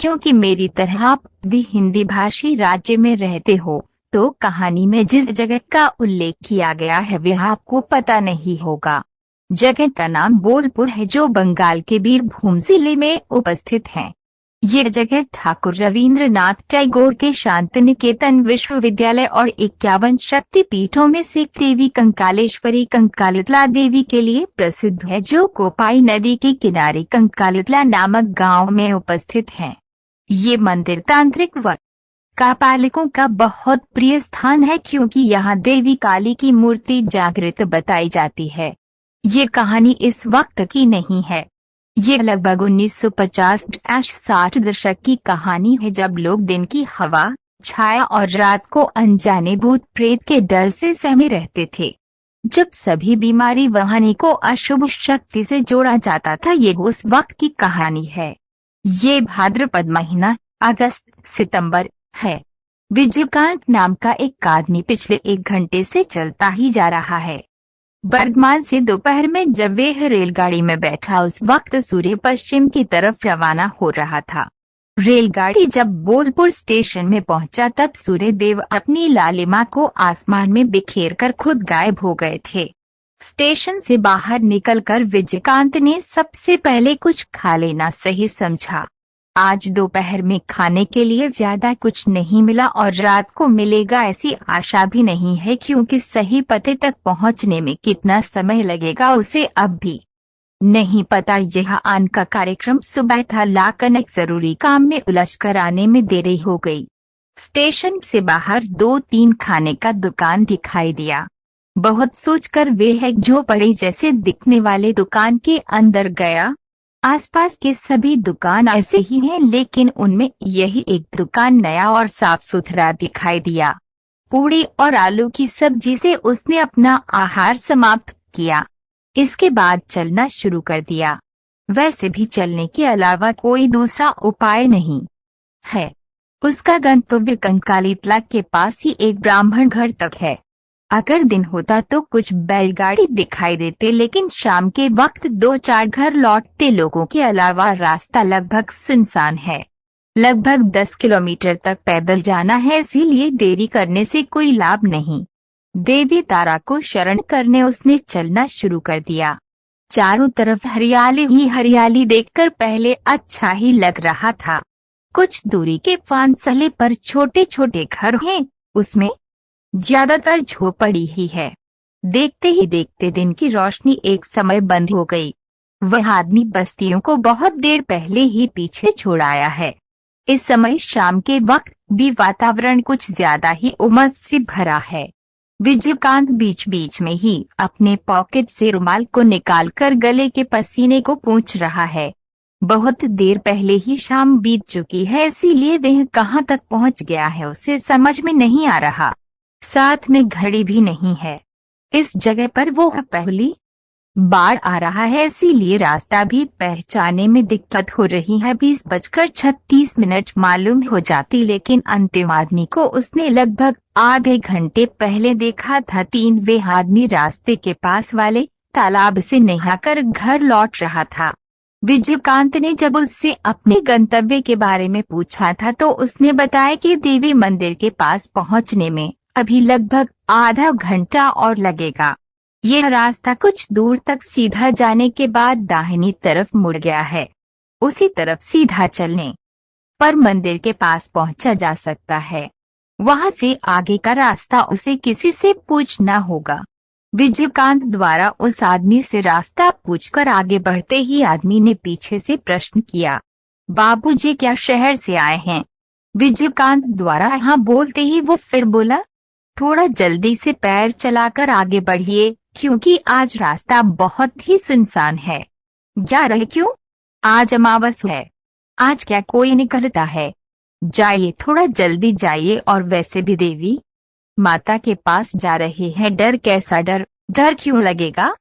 क्योंकि मेरी तरह आप भी हिंदी भाषी राज्य में रहते हो, तो कहानी में जिस जगह का उल्लेख किया गया है वह आपको पता नहीं होगा। जगह का नाम बोलपुर है, जो बंगाल के बीरभूम जिले में उपस्थित है। ये जगह ठाकुर रविंद्रनाथ टैगोर के शांति निकेतन विश्वविद्यालय और 51 शक्तिपीठों में से देवी कंकालेश्वरी कंकालितला देवी के लिए प्रसिद्ध है, जो कोपाई नदी के किनारे कंकालितला नामक गांव में उपस्थित है। ये मंदिर तांत्रिक व कापालिकों का बहुत प्रिय स्थान है, क्योंकि यहाँ देवी काली की मूर्ति जागृत बताई जाती है। ये कहानी इस वक्त की नहीं है। ये लगभग 1950-60 दशक की कहानी है, जब लोग दिन की हवा, छाया और रात को अनजाने भूत प्रेत के डर से सहमे रहते थे। जब सभी बीमारी वाहनी को अशुभ शक्ति से जोड़ा जाता था। ये उस वक्त की कहानी है। ये भाद्रपद महीना अगस्त सितंबर है। विजयकांत नाम का एक आदमी पिछले 1 घंटे से चलता ही जा रहा है। बर्धमान से दोपहर में जब वह रेलगाड़ी में बैठा, उस वक्त सूर्य पश्चिम की तरफ रवाना हो रहा था। रेलगाड़ी जब बोलपुर स्टेशन में पहुंचा, तब सूर्य देव अपनी लालिमा को आसमान में बिखेर कर खुद गायब हो गए थे। स्टेशन से बाहर निकलकर विजयकांत ने सबसे पहले कुछ खा लेना सही समझा। आज दोपहर में खाने के लिए ज्यादा कुछ नहीं मिला और रात को मिलेगा ऐसी आशा भी नहीं है, क्योंकि सही पते तक पहुंचने में कितना समय लगेगा उसे अब भी नहीं पता। यह आन का कार्यक्रम सुबह था, लेकिन एक जरूरी काम में उलझकर आने में देरी हो गई। स्टेशन से बाहर 2-3 खाने का दुकान दिखाई दिया। बहुत सोचकर वह एक झोपड़ी जैसे दिखने वाले दुकान के अंदर गया। आसपास के सभी दुकान ऐसे ही हैं, लेकिन उनमें यही एक दुकान नया और साफ सुथरा दिखाई दिया। पूड़ी और आलू की सब्जी से उसने अपना आहार समाप्त किया। इसके बाद चलना शुरू कर दिया। वैसे भी चलने के अलावा कोई दूसरा उपाय नहीं है। उसका गंतव्य कंकालितला के पास ही एक ब्राह्मण घर तक है। अगर दिन होता तो कुछ बैलगाड़ी दिखाई देते, लेकिन शाम के वक्त 2-4 घर लौटते लोगों के अलावा रास्ता लगभग सुनसान है। लगभग 10 किलोमीटर तक पैदल जाना है, इसीलिए देरी करने से कोई लाभ नहीं। देवी तारा को शरण करने उसने चलना शुरू कर दिया। चारों तरफ हरियाली ही हरियाली देखकर पहले अच्छा ही लग रहा था। कुछ दूरी के फासले पर छोटे छोटे घर हैं, उसमें ज्यादातर झोपड़ी ही है। देखते ही देखते दिन की रोशनी एक समय बंद हो गई। वह आदमी बस्तियों को बहुत देर पहले ही पीछे छोड़ आया है। इस समय शाम के वक्त भी वातावरण कुछ ज्यादा ही उमस से भरा है। विजयकांत बीच बीच में ही अपने पॉकेट से रुमाल को निकालकर गले के पसीने को पोंछ रहा है। बहुत देर पहले ही शाम बीत चुकी है, इसीलिए वह कहाँ तक पहुँच गया है उसे समझ में नहीं आ रहा। साथ में घड़ी भी नहीं है। इस जगह पर वो पहली बार आ रहा है, इसीलिए रास्ता भी पहचाने में दिक्कत हो रही है। 20:36 मालूम हो जाती, लेकिन अंतिम आदमी को उसने लगभग आधे घंटे पहले देखा था। 3वे आदमी रास्ते के पास वाले तालाब से नहाकर घर लौट रहा था। विजयकांत ने जब उससे अपने गंतव्य के बारे में पूछा था, तो उसने बताया कि देवी मंदिर के पास पहुंचने में अभी लगभग आधा घंटा और लगेगा। यह रास्ता कुछ दूर तक सीधा जाने के बाद दाहिनी तरफ मुड़ गया है। उसी तरफ सीधा चलने पर मंदिर के पास पहुंचा जा सकता है। वहां से आगे का रास्ता उसे किसी से पूछना होगा। विजयकांत द्वारा उस आदमी से रास्ता पूछकर आगे बढ़ते ही आदमी ने पीछे से प्रश्न किया, बाबूजी क्या शहर से आए हैं? विजयकांत द्वारा हाँ बोलते ही वो फिर बोला, थोड़ा जल्दी से पैर चलाकर आगे बढ़िए, क्योंकि आज रास्ता बहुत ही सुनसान है। 11 क्यों? आज अमावस है। आज क्या कोई निकलता है? जाइए, थोड़ा जल्दी जाइए। और वैसे भी देवी माता के पास जा रहे हैं, डर कैसा डर? डर क्यों लगेगा?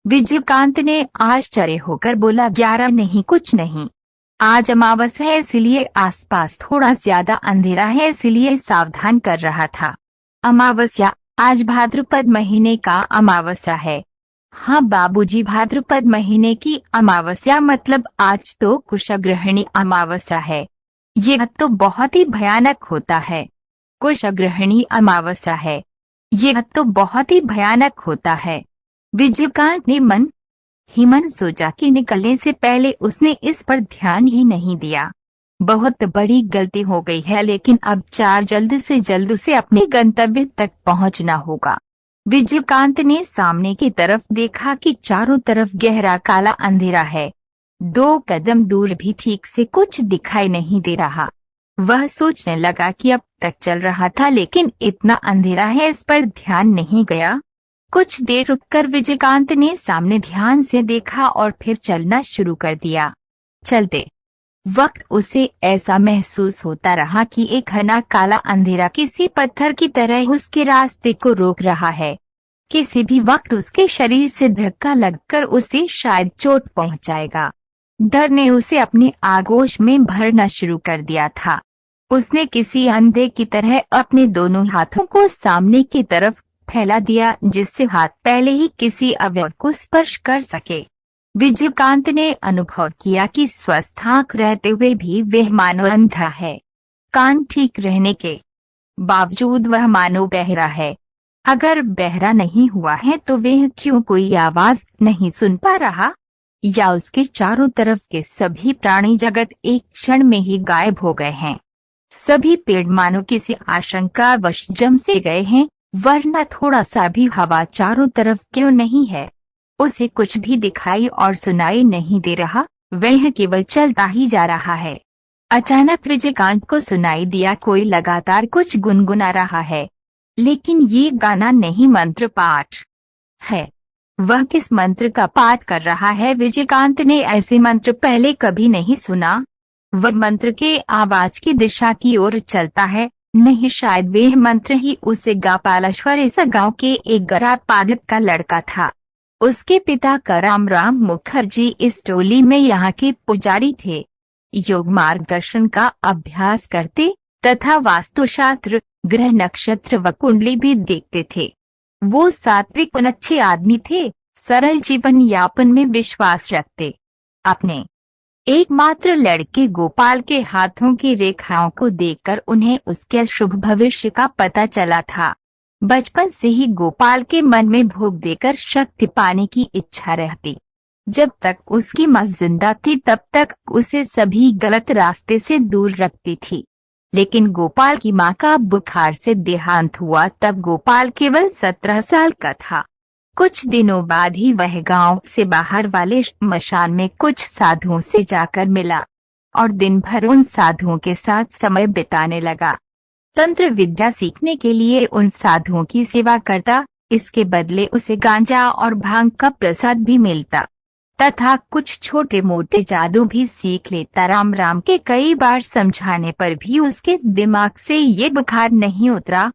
विजयकांत ने आश्चर्य होकर बोला, 11 नहीं, कुछ नहीं। आज अमावस है, इसलिए आसपास थोड़ा ज्यादा अंधेरा है, इसलिए सावधान कर रहा था। अमावस्या? आज भाद्रपद महीने का अमावस्या है। हाँ बाबूजी, भाद्रपद महीने की अमावस्या मतलब आज तो कुशग्रहणी अमावस्या है। यह तो बहुत ही भयानक होता है। कोषाग्रहणी अमावस्या है। यह तो बहुत ही भयानक होता है। विजयकांत ने मन ही मन सोचा कि निकलने से पहले उसने इस पर ध्यान ही नहीं दिया। बहुत बड़ी गलती हो गई है, लेकिन अब जल्द से जल्द उसे अपने गंतव्य तक पहुंचना होगा। विजयकांत ने सामने की तरफ देखा कि चारों तरफ गहरा काला अंधेरा है। 2 कदम दूर भी ठीक से कुछ दिखाई नहीं दे रहा। वह सोचने लगा कि अब तक चल रहा था, लेकिन इतना अंधेरा है इस पर ध्यान नहीं गया। कुछ देर रुककर विजयकांत ने सामने ध्यान से देखा और फिर चलना शुरू कर दिया। चलते वक्त उसे ऐसा महसूस होता रहा कि एक घना काला अंधेरा किसी पत्थर की तरह उसके रास्ते को रोक रहा है। किसी भी वक्त उसके शरीर से धक्का लगकर उसे शायद चोट पहुंचाएगा। डर ने उसे अपने आगोश में भरना शुरू कर दिया था। उसने किसी अंधे की तरह अपने दोनों हाथों को सामने की तरफ फैला दिया, जिससे हाथ पहले ही किसी अवयव को स्पर्श कर सके। विजयकांत ने अनुभव किया कि स्वस्थ आंख रहते हुए भी वह मानो अंधा है। कान ठीक रहने के बावजूद वह मानो बहरा है। अगर बहरा नहीं हुआ है तो वह क्यों कोई आवाज नहीं सुन पा रहा, या उसके चारों तरफ के सभी प्राणी जगत एक क्षण में ही गायब हो गए हैं। सभी पेड़ मानो किसी आशंका वश जम से गए हैं, वरना थोड़ा सा भी हवा चारों तरफ क्यों नहीं है। उसे कुछ भी दिखाई और सुनाई नहीं दे रहा, वह केवल चलता ही जा रहा है। अचानक विजयकांत को सुनाई दिया कोई लगातार कुछ गुनगुना रहा है, लेकिन ये गाना नहीं, मंत्र पाठ है। वह किस मंत्र का पाठ कर रहा है? विजयकांत ने ऐसे मंत्र पहले कभी नहीं सुना। वह मंत्र के आवाज की दिशा की ओर चलता है। नहीं, शायद वह मंत्र ही उसे गोपालेश्वर इस गांव के एक गरीब पाठक का लड़का था। उसके पिता का राम मुखर्जी इस टोली में यहाँ के पुजारी थे। योग मार्गदर्शन का अभ्यास करते तथा वास्तुशास्त्र, ग्रह नक्षत्र व कुंडली भी देखते थे। वो सात्विक और अच्छे आदमी थे, सरल जीवन यापन में विश्वास रखते। अपने एकमात्र लड़के गोपाल के हाथों की रेखाओं को देखकर उन्हें उसके शुभ भविष्य का पता चला था। बचपन से ही गोपाल के मन में भोग देकर शक्ति पाने की इच्छा रहती। जब तक उसकी मां जिंदा थी तब तक उसे सभी गलत रास्ते से दूर रखती थी, लेकिन गोपाल की मां का बुखार से देहांत हुआ तब गोपाल केवल 17 साल का था। कुछ दिनों बाद ही वह गांव से बाहर वाले श्मशान में कुछ साधुओं से जाकर मिला और दिन भर उन साधुओं के साथ समय बिताने लगा। तंत्र विद्या सीखने के लिए उन साधुओं की सेवा करता, इसके बदले उसे गांजा और भांग का प्रसाद भी मिलता तथा कुछ छोटे मोटे जादू भी सीख लेता। राम के कई बार समझाने पर भी उसके दिमाग से ये बुखार नहीं उतरा।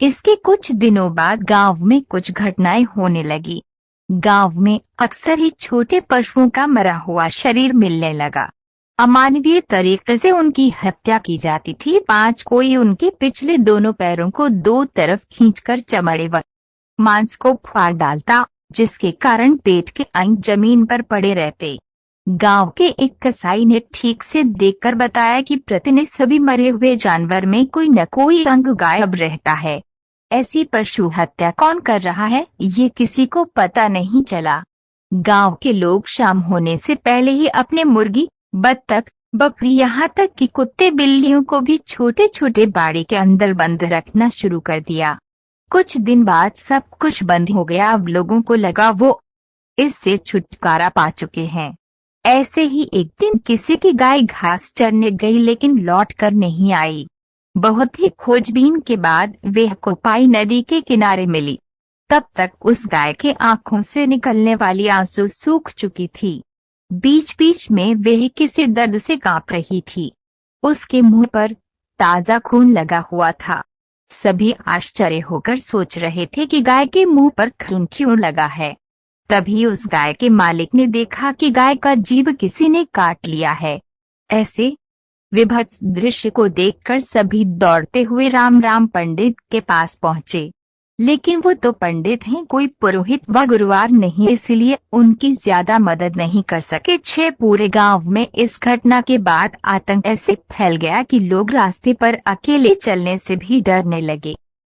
इसके कुछ दिनों बाद गांव में कुछ घटनाएं होने लगी। गांव में अक्सर ही छोटे पशुओं का मरा हुआ शरीर मिलने लगा। अमानवीय तरीके से उनकी हत्या की जाती थी। 5 कोई उनके पिछले दोनों पैरों को 2 तरफ खींचकर चमड़े व मांस को फाड़ डालता, जिसके कारण पेट के अंग जमीन पर पड़े रहते। गांव के एक कसाई ने ठीक से देखकर बताया कि प्रतिदिन सभी मरे हुए जानवर में कोई न कोई अंग गायब रहता है। ऐसी पशु हत्या कौन कर रहा है, ये किसी को पता नहीं चला। गांव के लोग शाम होने से पहले ही अपने मुर्गी, बत्तख, बकरी, यहाँ तक कि कुत्ते बिल्लियों को भी छोटे छोटे बाड़े के अंदर बंद रखना शुरू कर दिया। कुछ दिन बाद सब कुछ बंद हो गया। अब लोगों को लगा वो इससे छुटकारा पा चुके हैं। ऐसे ही एक दिन किसी की गाय घास चरने गई लेकिन लौट कर नहीं आई। बहुत ही खोजबीन के बाद वह कोपाई नदी के किनारे मिली। तब तक उस गाय के आंखों से निकलने वाली आंसू सूख चुकी थी। बीच बीच में वह किसी दर्द से कांप रही थी। उसके मुंह पर ताजा खून लगा हुआ था। सभी आश्चर्य होकर सोच रहे थे कि गाय के मुंह पर खून क्यों लगा है। तभी उस गाय के मालिक ने देखा कि गाय का जीभ किसी ने काट लिया है। ऐसे विभत्स दृश्य को देखकर सभी दौड़ते हुए राम पंडित के पास पहुंचे। लेकिन वो तो पंडित हैं, कोई पुरोहित व गुरुवार नहीं, इसलिए उनकी ज्यादा मदद नहीं कर सके। पूरे गांव में इस घटना के बाद आतंक ऐसे फैल गया कि लोग रास्ते पर अकेले चलने से भी डरने लगे।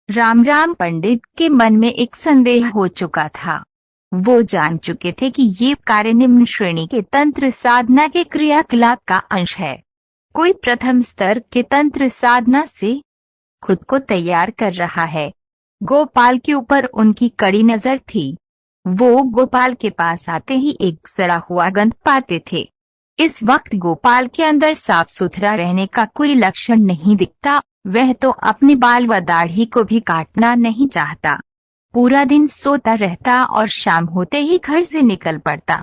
राम राम पंडित के मन में एक संदेह हो चुका था। वो जान चुके थे कि ये कार्य निम्न श्रेणी के तंत्र साधना के क्रियाकलाप का अंश है। कोई प्रथम स्तर के तंत्र साधना से खुद को तैयार कर रहा है। गोपाल के ऊपर उनकी कड़ी नजर थी। वो गोपाल के पास आते ही एक सड़ा हुआ गंध पाते थे। इस वक्त गोपाल के अंदर साफ सुथरा रहने का कोई लक्षण नहीं दिखता। वह तो अपने बाल व दाढ़ी को भी काटना नहीं चाहता। पूरा दिन सोता रहता और शाम होते ही घर से निकल पड़ता।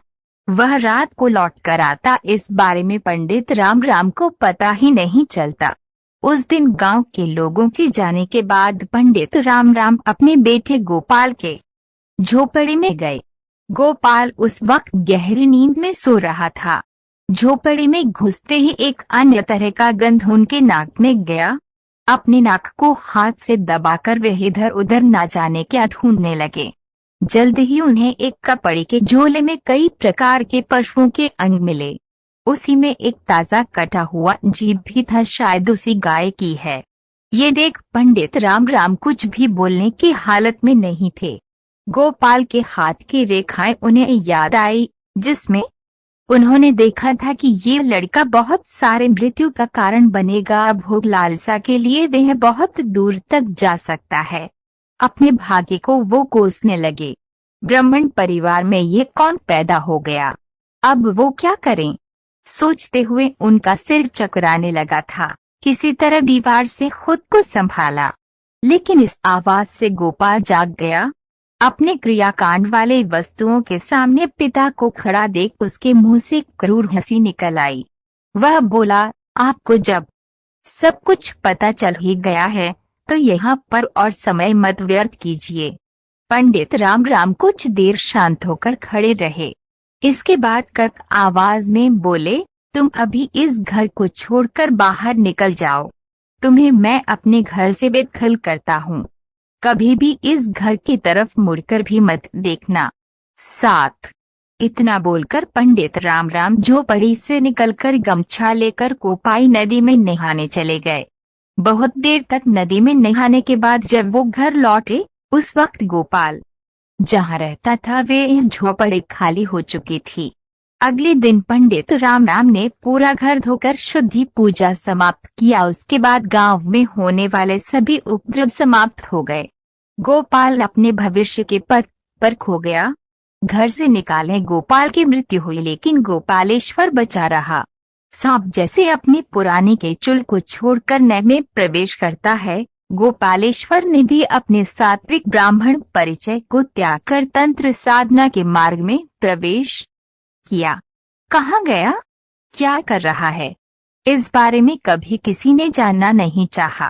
वह रात को लौट कर आता। इस बारे में पंडित राम राम को पता ही नहीं चलता। उस दिन गांव के लोगों के जाने के बाद पंडित राम राम अपने बेटे गोपाल के झोपड़ी में गए। गोपाल उस वक्त गहरी नींद में सो रहा था। झोपड़ी में घुसते ही एक अन्य तरह का गंध उनके नाक में गया। अपने नाक को हाथ से दबाकर वे इधर उधर ना जाने क्या ढूंढने लगे। जल्द ही उन्हें एक कपड़े के झोले में कई प्रकार के पशुओं के अंग मिले। उसी में एक ताजा कटा हुआ जीभ भी था, शायद उसी गाय की है। ये देख पंडित राम राम कुछ भी बोलने की हालत में नहीं थे। गोपाल के हाथ की रेखाएं उन्हें याद आई, जिसमें उन्होंने देखा था कि ये लड़का बहुत सारे मृत्यु का कारण बनेगा। भोग लालसा के लिए वह बहुत दूर तक जा सकता है। अपने भाग्य को वो कोसने लगे। ब्राह्मण परिवार में ये कौन पैदा हो गया, अब वो क्या करें? सोचते हुए उनका सिर चकराने लगा था। किसी तरह दीवार से खुद को संभाला, लेकिन इस आवाज से गोपाल जाग गया। अपने क्रियाकांड वाले वस्तुओं के सामने पिता को खड़ा देख उसके मुंह से क्रूर हंसी निकल आई। वह बोला, आपको जब सब कुछ पता चल ही गया है तो यहाँ पर और समय मत व्यर्थ कीजिए। पंडित राम राम कुछ देर शांत होकर खड़े रहे। इसके बाद कक आवाज में बोले, तुम अभी इस घर को छोड़कर बाहर निकल जाओ। तुम्हें मैं अपने घर से बेदखल करता हूँ। कभी भी इस घर की तरफ मुड़कर भी मत देखना। 7। इतना बोलकर पंडित राम राम झोपड़ी से निकलकर गमछा लेकर कोपाई नदी में नहाने चले गए। बहुत देर तक नदी में नहाने के बाद जब वो घर लौटे, उस वक्त गोपाल जहाँ रहता था वे झोपड़ी खाली हो चुकी थी। अगले दिन पंडित राम राम ने पूरा घर धोकर शुद्धि पूजा समाप्त किया। उसके बाद गांव में होने वाले सभी उपद्रव समाप्त हो गए। गोपाल अपने भविष्य के पथ पर खो गया। घर से निकाले गोपाल की मृत्यु हुई, लेकिन गोपालेश्वर बचा रहा। सांप जैसे अपने पुराने के चुल को छोड़कर नए में प्रवेश करता है, गोपालेश्वर ने भी अपने सात्विक ब्राह्मण परिचय को त्याग कर तंत्र साधना के मार्ग में प्रवेश किया। कहाँ गया, क्या कर रहा है, इस बारे में कभी किसी ने जानना नहीं चाहा।